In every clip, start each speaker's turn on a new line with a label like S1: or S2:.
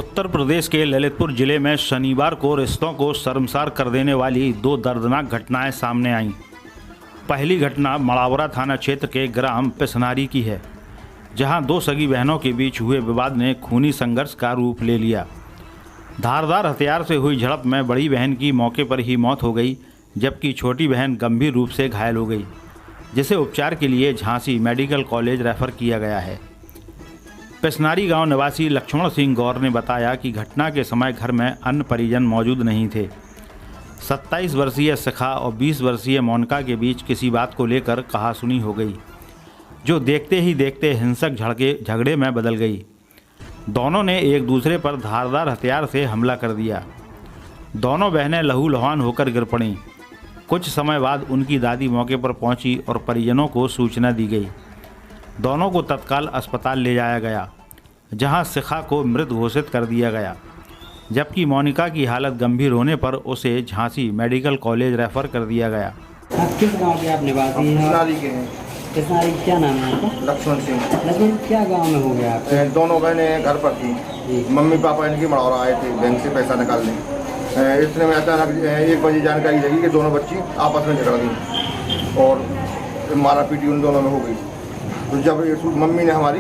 S1: उत्तर प्रदेश के ललितपुर जिले में शनिवार को रिश्तों को शर्मसार कर देने वाली दो दर्दनाक घटनाएं सामने आईं। पहली घटना मड़ावरा थाना क्षेत्र के ग्राम पिसनारी की है, जहां दो सगी बहनों के बीच हुए विवाद ने खूनी संघर्ष का रूप ले लिया। धारदार हथियार से हुई झड़प में बड़ी बहन की मौके पर ही मौत हो गई, जबकि छोटी बहन गंभीर रूप से घायल हो गई, जिसे उपचार के लिए झांसी मेडिकल कॉलेज रेफर किया गया है। पिसनारी गांव निवासी लक्ष्मण सिंह गौर ने बताया कि घटना के समय घर में अन्य परिजन मौजूद नहीं थे। 27 वर्षीय शिखा और 20 वर्षीय मोनिका के बीच किसी बात को लेकर कहासुनी हो गई, जो देखते ही देखते हिंसक झगड़े में बदल गई। दोनों ने एक दूसरे पर धारदार हथियार से हमला कर दिया। दोनों बहनें लहूलुहान होकर गिर पड़ीं। कुछ समय बाद उनकी दादी मौके पर पहुंची और परिजनों को सूचना दी गई। दोनों को तत्काल अस्पताल ले जाया गया, जहां शिखा को मृत घोषित कर दिया गया, जबकि मोनिका की हालत गंभीर होने पर उसे झांसी मेडिकल कॉलेज रेफर कर दिया गया।
S2: आप किस गांव के आप निवासी हैं?
S3: पिसनारी के हैं।
S2: पिसनारी, क्या नाम है आपका?
S3: लक्ष्मण सिंह।
S2: लक्ष्मण, क्या गांव में हो गया आपके?
S3: दोनों बहनें घर पर थी। मम्मी पापा इनकी मड़ौरा आए थे बैंक से पैसा निकालने। इतने में अचानक 1 बजे जानकारी लगी कि दोनों बच्ची आपस में झगड़ गई और मारा पीटी उन दोनों में हो गई। तो जब मम्मी ने हमारी,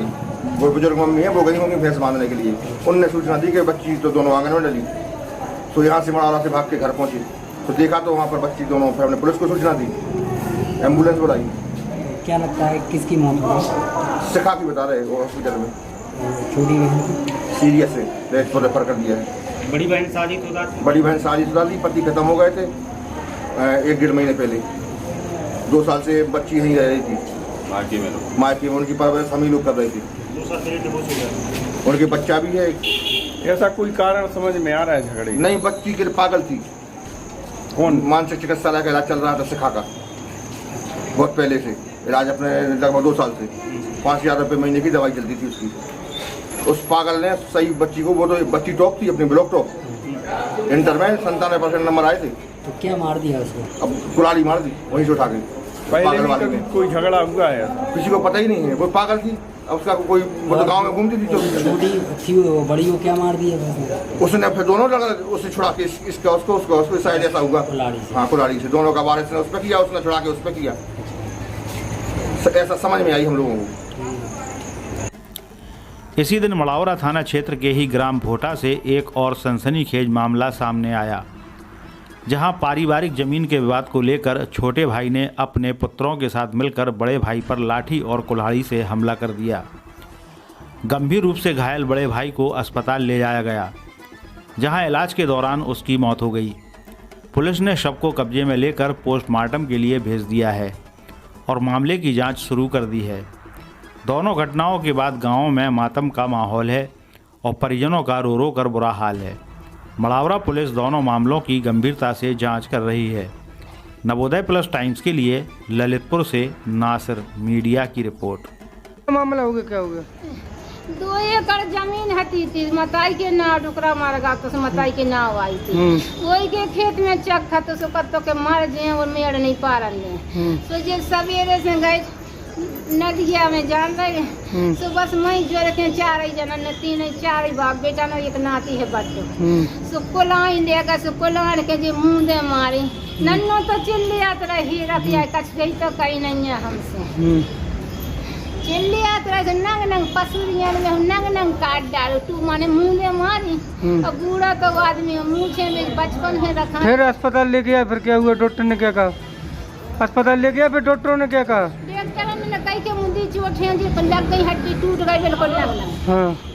S3: वो बुजुर्ग मम्मी है, वो गई होंगी भैंस बांधने के लिए, उनने सूचना दी कि बच्ची तो दोनों आंगन में डली। तो यहाँ से मड़ौरा से भाग के घर पहुँची तो देखा तो वहाँ पर बच्ची दोनों, फिर हमने पुलिस को सूचना दी, एम्बुलेंस बुलाई।
S2: क्या लगता है किसकी मौत हुई?
S3: शिखा की बता रहे वो हॉस्पिटल में।
S2: छोटी बहन
S3: सीरियस है, रेफर कर दिया है।
S4: बड़ी बहन शादीशुदा
S3: थी, पति खत्म हो गए थे 1-1.5 महीने पहले। 2 साल से बच्ची नहीं रह रही थी मायके में, उनकी परवरिश हम ही लोग कर रहे थे।
S4: 2 साल पहले डिवोर्स हो गया।
S3: उनके बच्चा भी है।
S5: ऐसा कोई कारण समझ में आ रहा है झगड़े?
S3: नहीं, बच्ची के पागल थी।
S5: कौन?
S3: मानसिक चिकित्सालय का इलाज चल रहा था शिखा का, बहुत पहले से इलाज, अपने लगभग 2 साल से 5,000 रुपये महीने की दवाई चलती थी उसकी। उस पागल ने सही बच्ची को, वो तो बच्ची टॉप थी, अपनी ब्लॉक टॉप, इंटर में 97% नंबर आए थे।
S2: तो क्या मार दिया उसको?
S3: अब कुल्हाड़ी मार दी वहीं से उठा के।
S5: पहले भी कभी कोई झगड़ा हुआ है?
S3: किसी को पता ही नहीं है, वो पागल थी। अब उसका कोई, वो तो गाँव में घूमती थी।
S2: छोटी थी वो, बड़ी को क्या मार दिया
S3: उसने? फिर दोनों लगा, उससे छुड़ा के इसका उसको शायद ऐसा हुआ। हाँ, कुल्हाड़ी से दोनों का वारिस ने उस पर किया, उसने छुड़ा के उस पर किया। ऐसा समझ में आई हम लोगों को।
S1: इसी दिन मड़ावरा थाना क्षेत्र के ही ग्राम भोटा से एक और सनसनीखेज मामला सामने आया, जहां पारिवारिक जमीन के विवाद को लेकर छोटे भाई ने अपने पुत्रों के साथ मिलकर बड़े भाई पर लाठी और कुल्हाड़ी से हमला कर दिया। गंभीर रूप से घायल बड़े भाई को अस्पताल ले जाया गया, जहां इलाज के दौरान उसकी मौत हो गई। पुलिस ने शव को कब्जे में लेकर पोस्टमार्टम के लिए भेज दिया है और मामले की जांच शुरू कर दी है। दोनों घटनाओं के बाद गांव में मातम का माहौल है और परिजनों का रो रो कर बुरा हाल है। मड़ावरा पुलिस दोनों मामलों की गंभीरता से जांच कर रही है। नवोदय प्लस टाइम्स के लिए ललितपुर से नासिर मीडिया की रिपोर्ट।
S5: मामला हो गया, क्या हो गया?
S6: 2 एकड़ जमीन हती थी, मताई के नाव डुकरा मार गा तो मताई के नाव आई थी। वही के खेत में चक था तो सुकत्तो के मार दिए और मेड़ नहीं पा रहे। तो जे सवेरे से गए नदिया में जान रहे, तो बस मैं जो रखे 4 जना ने 3-4 बाप बेटा न, एक नाती है बच्चों। सो कोलाई लेगा, सो कोलाई के जे मुंह दे मारी नन्नो तो चिल्लियात रही रतिया कछ गई तो कहीं नहीं है हमसे। चिल्लियात रहे नंग पसुरियन में नंग काट डालो तू, माने मुंह दे मारी। अब बूढ़ा तो आदमी मुँह में बचपन में रखा।
S5: फिर अस्पताल ले गया, फिर क्या हुआ? डॉक्टर ने क्या कहा? अस्पताल ले गया, फिर डॉक्टरों ने क्या कहा?
S6: डॉक्टर ने कही के मुंडी चोट है, लग गई, हड्डी टूट गई, बिल्कुल लगना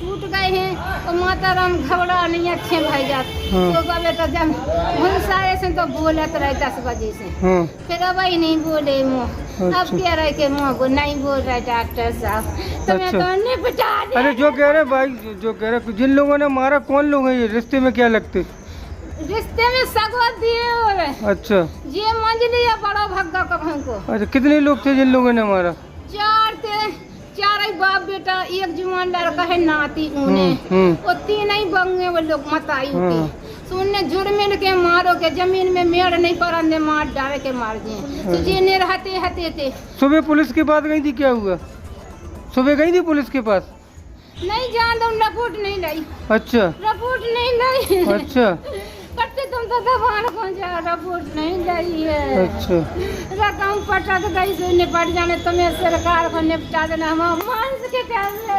S6: टूट गए हैं। और माता राम घबरा नहीं, अच्छे भाई जात। तो कभी तो जब भूसाए से तो बोलत रहे 10 बजे से, फिर अब ही नहीं बोले मुँह। अब कह रहे के मुँह को नहीं बोल रहे डॉक्टर साहब, तो मैं तो निपटा दे।
S5: अरे जो कह रहे भाई, जो कह रहे जिन लोगों ने मारा, कौन लोग हैं ये? रिश्ते में क्या लगते?
S6: रिश्ते में सगवत दिए हो रहे।
S5: अच्छा,
S6: ये मंजली है बड़ा भग्गा कभं को।
S5: अच्छा, कितने लोग थे जिन लोगों ने मारा?
S6: 4 थे, 4 बाप बेटा, एक जवान लड़का है नाती उन्हें, और 3 बंगे वो लोग मताई उठी। तो उन्हें जुर्मिन के मारो के जमीन में मेड़ नहीं पड़ने मार डाले के मार दिए। तो ये निरहते हते थे।
S5: सुबह पुलिस के पास गई थी, क्या हुआ? सुबह गई थी पुलिस के पास?
S6: नहीं जान दो रिपोर्ट नहीं लाई।
S5: अच्छा
S6: रिपोर्ट नहीं लाई।
S5: अच्छा
S6: करते तुम तो दबान कौन जा रिपोर्ट नहीं लाई है।
S5: अच्छा
S6: रकम पटक गई से निपट जाने तुम्हें सरकार को निपटा देना हम मांस के कैसे